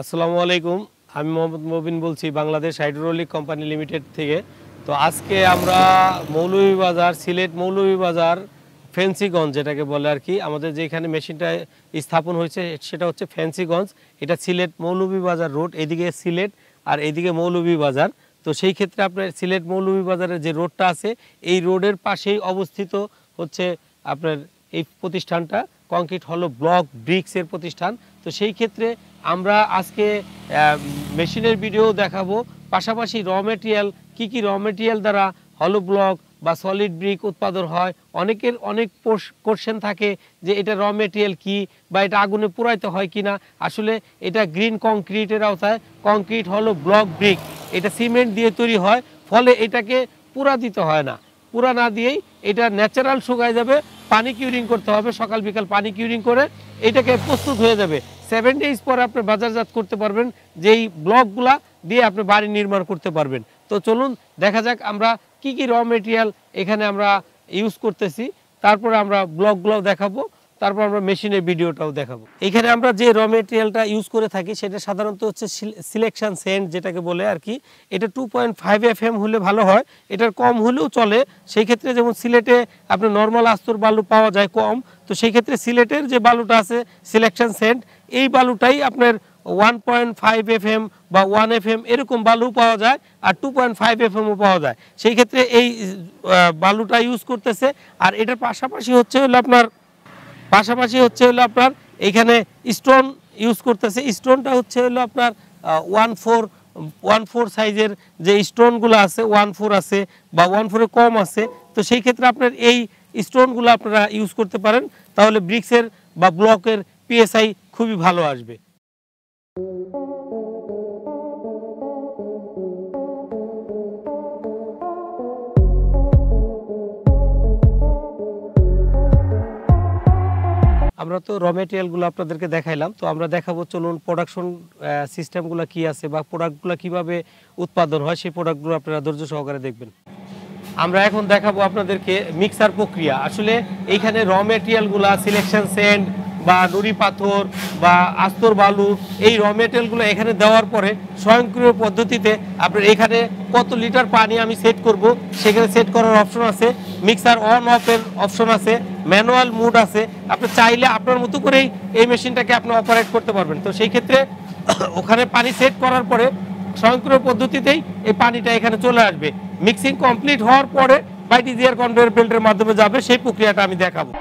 আসসালামু আলাইকুম। আমি মোহাম্মদ মবিন বলছি বাংলাদেশ হাইড্রোলিক কোম্পানি লিমিটেড থেকে। তো আজকে আমরা মৌলভীবাজার, সিলেট মৌলভীবাজার ফেন্সিগঞ্জ যেটাকে বলে আর কি, আমাদের যেখানে মেশিনটা স্থাপন হয়েছে সেটা হচ্ছে ফেন্সিগঞ্জ। এটা সিলেট মৌলভীবাজার রোড, এদিকে সিলেট আর এদিকে মৌলভীবাজার। তো সেই ক্ষেত্রে আপনার সিলেট মৌলভীবাজারের যে রোডটা আছে এই রোডের পাশেই অবস্থিত হচ্ছে আপনার এই প্রতিষ্ঠানটা। কংক্রিট হলো ব্লক ব্রিক্সের প্রতিষ্ঠান। তো সেই ক্ষেত্রে আমরা আজকে মেশিনের ভিডিও দেখাবো, পাশাপাশি র মেটেরিয়াল কী কী র মেটেরিয়াল দ্বারা হলো ব্লক বা সলিড ব্রিক উৎপাদন হয়। অনেকের অনেক কোশ্চেন থাকে যে এটা র মেটেরিয়াল কী বা এটা আগুনে পুরাইতে হয় কি না। আসলে এটা গ্রিন কংক্রিটের আওতায়। কংক্রিট হলো ব্লক ব্রিক, এটা সিমেন্ট দিয়ে তৈরি হয়, ফলে এটাকে পুরা দিতে হয় না। পুরা না দিয়েই এটা ন্যাচারাল শুকায় যাবে, পানি কিউরিং করতে হবে, সকাল বিকাল পানি কিউরিং করে এটাকে প্রস্তুত হয়ে যাবে। 7 ডেজ পরে আপনি বাজারজাত করতে পারবেন, যেই ব্লকগুলা দিয়ে আপনি বাড়ি নির্মাণ করতে পারবেন। তো চলুন দেখা যাক আমরা কি কি র মেটেরিয়াল এখানে আমরা ইউজ করতেছি, তারপরে আমরা ব্লকগুলো দেখাবো, তারপর আমরা মেশিনের ভিডিওটাও দেখাবো। এখানে আমরা যে র মেটেরিয়ালটা ইউজ করে থাকি সেটা সাধারণত হচ্ছে সিলেকশন সেন্ট যেটাকে বলে আর কি। এটা 2.5 FM হলে ভালো হয়, এটার কম হলেও চলে। সেই ক্ষেত্রে যেমন সিলেটে আপনার নর্মাল আস্তর বালু পাওয়া যায় কম, তো সেই ক্ষেত্রে সিলেটের যে বালুটা আছে সিলেকশন সেন্ট, এই বালুটাই আপনার 1.5 FM বা 1 FM এরকম বালু পাওয়া যায়, আর 2.5 FMও পাওয়া যায়। সেই ক্ষেত্রে এই বালুটা ইউজ করতেছে। আর এটার পাশাপাশি হচ্ছে হলো আপনার এইখানে স্টোন ইউজ করতেছে। স্টোনটা হচ্ছে হলো আপনার 1/4 সাইজের যে স্টোনগুলো আছে, 1/4 আছে বা 1/4 কম আছে। তো সেই ক্ষেত্রে আপনার এই স্টোনগুলো আপনারা ইউজ করতে পারেন, তাহলে ব্রিক্সের বা ব্লকের পিএসআই খুবই ভালো আসবে। আমরা তো র মেটেরিয়ালগুলো আপনাদেরকে দেখাইলাম, তো আমরা দেখাবো চলুন প্রোডাকশন সিস্টেমগুলো কি আছে বা প্রোডাক্টগুলো কিভাবে উৎপাদন হয়, সেই প্রোডাক্টগুলো আপনারা ধৈর্য সহকারে দেখবেন। আমরা এখন দেখাবো আপনাদেরকে মিক্সার প্রক্রিয়া। আসলে এইখানে র মেটেরিয়ালগুলো সিলেকশন সেন্ট বা নুড়ি পাথর বা আস্তর বালু, এই র মেটেরিয়ালগুলো এখানে দেওয়ার পরে স্বয়ংক্রিয় পদ্ধতিতে আপনার এখানে কত লিটার পানি আমি সেট করব সেখানে সেট করার অপশন আছে, মিক্সার অন অফের অপশন আছে, ম্যানুয়াল মুড আছে। আপনি চাইলে আপনার মতো করেই এই মেশিনটাকে আপনি অপারেট করতে পারবেন। তো সেই ক্ষেত্রে ওখানে পানি সেট করার পরে স্বয়ংক্রিয় পদ্ধতিতেই এই পানিটা এখানে চলে আসবে। মিক্সিং কমপ্লিট হওয়ার পরে বাইটিজিআর কনভেয়ার বেল্টের মাধ্যমে যাবে, সেই প্রক্রিয়াটা আমি দেখাবো।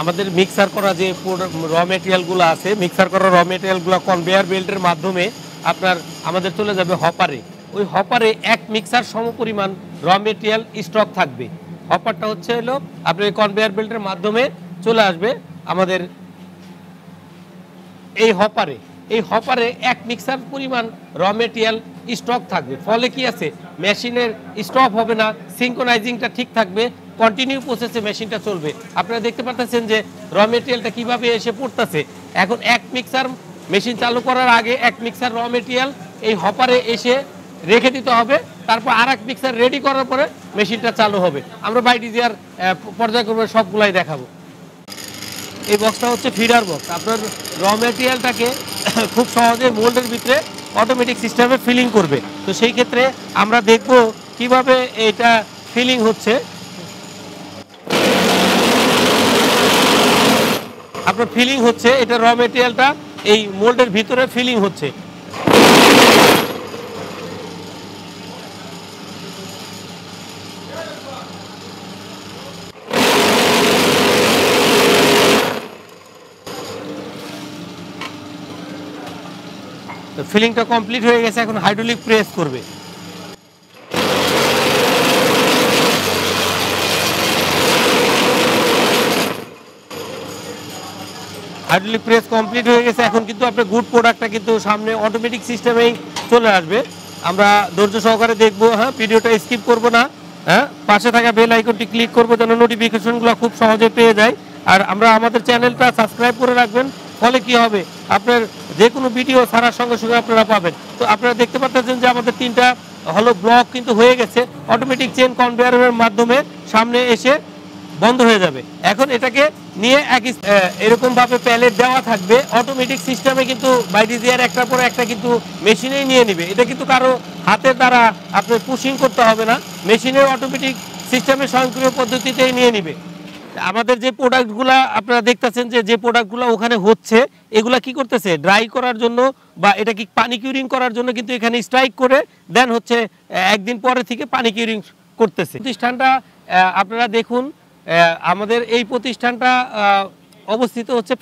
আমাদের মিক্সার করা যে র মেটেরিয়ালগুলো আছে, মিক্সার করা র মেটেরিয়ালগুলো কনভেয়ার বেল্টের মাধ্যমে আপনার আমাদের চলে যাবে হপারে। ওই হপারে এক মিক্সার সমপরিমাণ র মেটেরিয়াল স্টক থাকবে। হপারটা হচ্ছে হলো আপনার কনভেয়ার বেল্টের মাধ্যমে চলে আসবে আমাদের এই হপারে। এই হপারে এক মিক্সার পরিমাণ র মেটেরিয়াল স্টক থাকবে, ফলে কি আছে মেশিনের স্টপ হবে না, সিঙ্ক্রোনাইজিংটা ঠিক থাকবে, কন্টিনিউ প্রসেসে মেশিনটা চলবে। আপনারা দেখতে পাচ্ছেন যে র মেটেরিয়ালটা কিভাবে এসে পড়তেছে। এখন এক মিক্সার মেশিন চালু করার আগে এক মিক্সার র মেটেরিয়াল এই হপারে এসে রেখে দিতে হবে, তারপর আর এক মিক্সার রেডি করার পরে মেশিনটা চালু হবে। আমরা বাইটিজিআর পর্যায়ক্রমে সবগুলাই দেখাবো। এই বক্সটা হচ্ছে ফিডার বক্স। আপনার র মেটেরিয়ালটাকে খুব সহজে মোল্ডের ভিতরে অটোমেটিক সিস্টেমে ফিলিং করবে। তো সেই ক্ষেত্রে আমরা দেখব কিভাবে এটা ফিলিং হচ্ছে। আপনার ফিলিং হচ্ছে, এটা র মেটেরিয়ালটা এই মোল্ডের ভিতরে ফিলিং হচ্ছে। ফিলিংটা কমপ্লিট হয়ে গেছে, এখন হাইড্রোলিক প্রেস করবে। হাইড্রোলিক প্রেস কমপ্লিট হয়ে গেছে, এখন কিন্তু আপনার গুড প্রোডাক্টটা কিন্তু সামনে অটোমেটিক সিস্টেমেই চলে আসবে। আমরা ধৈর্য সহকারে দেখবো, হ্যাঁ, ভিডিওটা স্কিপ করব না, হ্যাঁ, পাশে থাকা বেল আইকনটি ক্লিক করবো যেন নোটিফিকেশনগুলো খুব সহজে পেয়ে যায়। আর আমরা আমাদের চ্যানেলটা সাবস্ক্রাইব করে রাখবেন, ফলে কি হবে আপনার যে কোনো ভিডিও ছাড়ার সঙ্গে সঙ্গে আপনারা পাবেন। তো আপনারা দেখতে পাচ্ছেন যে আমাদের 3টা হলো ব্লক কিন্তু হয়ে গেছে, অটোমেটিক চেন কনভেয়ারের মাধ্যমে সামনে এসে বন্ধ হয়ে যাবে। এখন এটাকে নিয়ে এরকম ভাবে প্যালেট দেওয়া থাকবে, অটোমেটিক সিস্টেমে কিন্তু বাই ডিজায়ার একটার পর একটা কিন্তু মেশিনেই নিয়ে নেবে। এটা কিন্তু কারো হাতের দ্বারা আপনার পুশিং করতে হবে না, মেশিনের অটোমেটিক সিস্টেমে স্বয়ংক্রিয় পদ্ধতিতেই নিয়ে নেবে। আমাদের যে প্রোডাক্টগুলা আপনারা দেখতেছেন যে প্রোডাক্টগুলো ওখানে হচ্ছে, এগুলা কি করতেছে ড্রাই করার জন্য বা এটা কি পানি কিউরিং করার জন্য কিন্তু এখানে স্ট্রাইক করে দেন হচ্ছে একদিন পরে থেকে পানি কিউরিং করতেছে। প্রতিষ্ঠানটা আপনারা দেখুন, আমাদের এই প্রতিষ্ঠানটা অবস্থিত হচ্ছে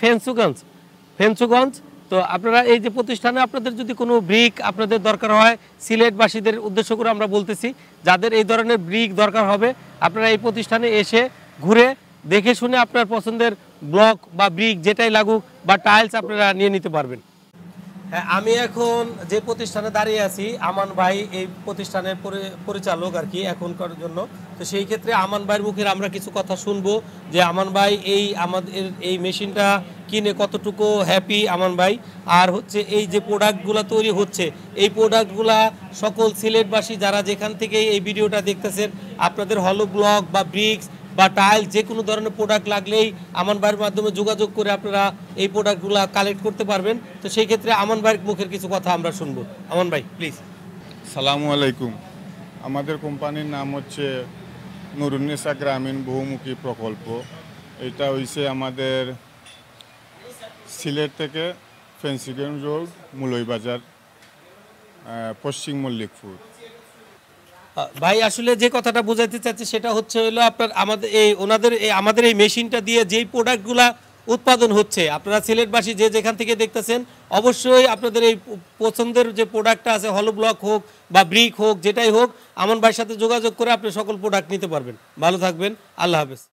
ফেঞ্চুগঞ্জ। তো আপনারা এই যে প্রতিষ্ঠানে আপনাদের যদি কোনো ব্রিক আপনাদের দরকার হয়, সিলেটবাসীদের উদ্দেশ্য করে আমরা বলতেছি, যাদের এই ধরনের ব্রিক দরকার হবে আপনারা এই প্রতিষ্ঠানে এসে ঘুরে দেখে শুনে আপনার পছন্দের ব্লক বা ব্রিক যেটাই লাগুক বা টাইলস আপনারা নিয়ে নিতে পারবেন। হ্যাঁ, আমি এখন যে প্রতিষ্ঠানে দাঁড়িয়ে আছি, আমান ভাই এই প্রতিষ্ঠানের পরিচালক আর কি এখনকার জন্য। তো সেই ক্ষেত্রে আমান ভাইয়ের মুখের আমরা কিছু কথা শুনবো যে আমান ভাই আমাদের এই মেশিনটা কিনে কতটুকু হ্যাপি আমান ভাই, আর হচ্ছে এই যে প্রোডাক্টগুলো তৈরি হচ্ছে এই প্রোডাক্টগুলা সকল সিলেটবাসী যারা যেখান থেকে এই ভিডিওটা দেখতেছেন, আপনাদের হলো ব্লক বা ব্রিক্স বা টাইলস যে কোনো ধরনের প্রোডাক্ট লাগলেই আমান ভাইয়ের মাধ্যমে যোগাযোগ করে আপনারা এই প্রোডাক্টগুলো কালেক্ট করতে পারবেন। তো সেই ক্ষেত্রে আমান ভাইয়ের মুখের কিছু কথা আমরা শুনবো। আমান ভাই প্লিজ। সালামু আলাইকুম। আমাদের কোম্পানির নাম হচ্ছে নুরুন্নেসা গ্রামীণ বহুমুখী প্রকল্প। এটা হইছে আমাদের সিলেট থেকে ফেন্সিগঞ্জ রোড, মুলইবাজার, পশ্চিম মল্লিকপুর। ভাই আসলে যে কথাটা বোঝাতে চাচ্ছি সেটা হচ্ছে হলো আপনার আমাদের এই মেশিনটা দিয়ে যেই প্রোডাক্টগুলা উৎপাদন হচ্ছে, আপনারা সিলেটবাসী যে যেখান থেকে দেখতেছেন অবশ্যই আপনাদের এই পছন্দের যে প্রোডাক্টটা আছে, হলো ব্লক হোক বা ব্রিক হোক যেটাই হোক, আমান ভাইয়ের সাথে যোগাযোগ করে আপনি সকল প্রোডাক্ট নিতে পারবেন। ভালো থাকবেন, আল্লাহ হাফেজ।